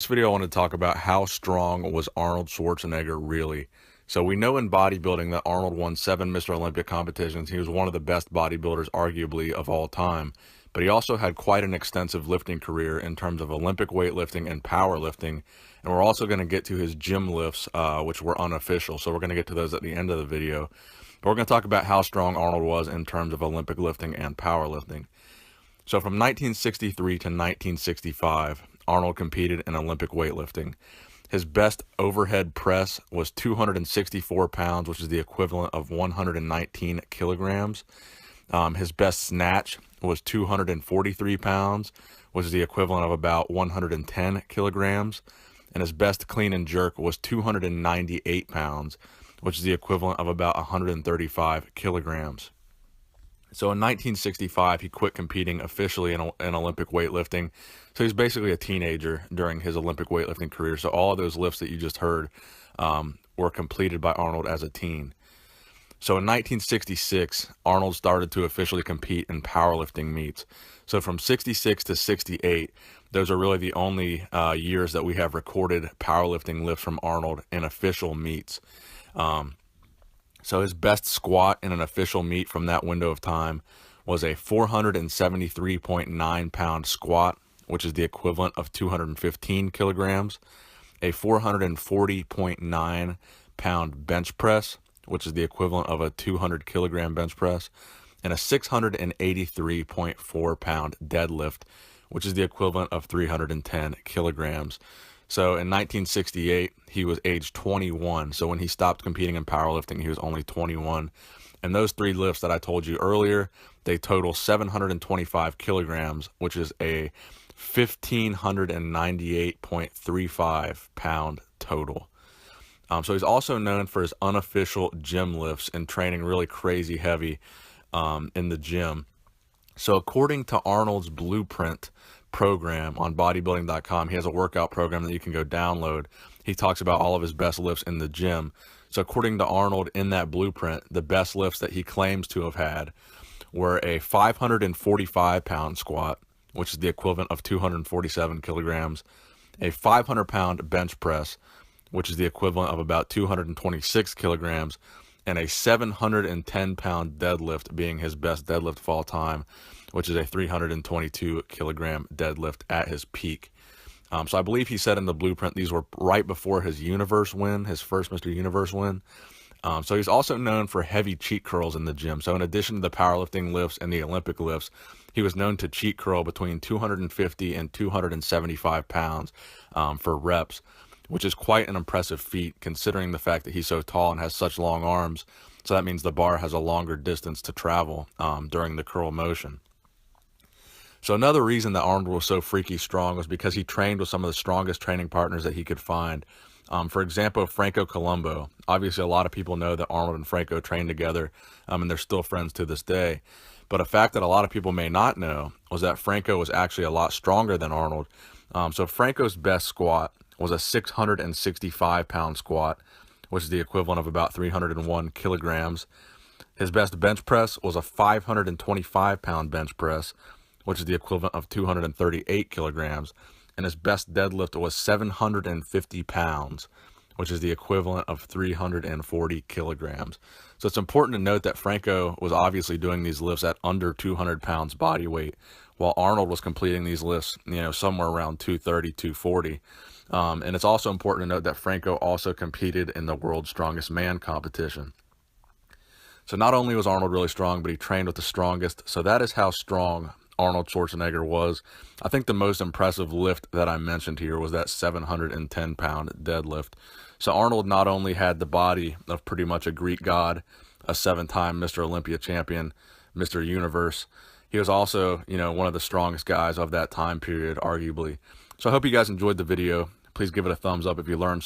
This video I want to talk about how strong was Arnold Schwarzenegger really. So we know in bodybuilding that Arnold won 7 Mr. Olympia competitions. He was one of the best bodybuilders arguably of all time. But he also had quite an extensive lifting career in terms of Olympic weightlifting and powerlifting. And we're also going to get to his gym lifts, which were unofficial. So we're going to get to those at the end of the video. But we're going to talk about how strong Arnold was in terms of Olympic lifting and powerlifting. So from 1963 to 1965, Arnold competed in Olympic weightlifting. His best overhead press was 264 pounds, which is the equivalent of 119 kilograms. His best snatch was 243 pounds, which is the equivalent of about 110 kilograms. And his best clean and jerk was 298 pounds, which is the equivalent of about 135 kilograms. So in 1965, he quit competing officially in Olympic weightlifting. So he's basically a teenager during his Olympic weightlifting career. So all of those lifts that you just heard were completed by Arnold as a teen. So in 1966, Arnold started to officially compete in powerlifting meets. So from 66 to 68, those are really the only years that we have recorded powerlifting lifts from Arnold in official meets. So his best squat in an official meet from that window of time was a 473.9 pound squat, which is the equivalent of 215 kilograms, a 440.9 pound bench press, which is the equivalent of a 200 kilogram bench press, and a 683.4 pound deadlift, which is the equivalent of 310 kilograms. So in 1968, he was age 21. So when he stopped competing in powerlifting, he was only 21. And those three lifts that I told you earlier, they total 725 kilograms, which is a 1,598.35 pound total. So he's also known for his unofficial gym lifts and training really crazy heavy in the gym. So according to Arnold's Blueprint program on bodybuilding.com, he has a workout program that you can go download. He talks about all of his best lifts in the gym. So according to Arnold, in that blueprint, the best lifts that he claims to have had were a 545 pound squat, which is the equivalent of 247 kilograms, a 500 pound bench press, which is the equivalent of about 226 kilograms, and a 710 pound deadlift being his best deadlift of all time, which is a 322 kilogram deadlift at his peak. So I believe he said in the blueprint these were right before his universe win, his first Mr. Universe win. So he's also known for heavy cheat curls in the gym. So in addition to the powerlifting lifts and the Olympic lifts, he was known to cheat curl between 250 and 275 pounds for reps, which is quite an impressive feat considering the fact that he's so tall and has such long arms. So that means the bar has a longer distance to travel during the curl motion. So another reason that Arnold was so freaky strong was because he trained with some of the strongest training partners that he could find. For example, Franco Columbu. Obviously, a lot of people know that Arnold and Franco trained together, and they're still friends to this day. But a fact that a lot of people may not know was that Franco was actually a lot stronger than Arnold. So Franco's best squat was a 665 pound squat, which is the equivalent of about 301 kilograms. His best bench press was a 525 pound bench press, which is the equivalent of 238 kilograms. And his best deadlift was 750 pounds, which is the equivalent of 340 kilograms. So it's important to note that Franco was obviously doing these lifts at under 200 pounds body weight, while Arnold was completing these lifts, somewhere around 230, 240. And it's also important to note that Franco also competed in the World's Strongest Man competition. So not only was Arnold really strong, but he trained with the strongest. So that is how strong Arnold Schwarzenegger was. I think the most impressive lift that I mentioned here was that 710 pound deadlift. So Arnold not only had the body of pretty much a Greek god, a 7-time Mr. Olympia champion, Mr. Universe, he was also, one of the strongest guys of that time period, arguably. So I hope you guys enjoyed the video. Please give it a thumbs up if you learned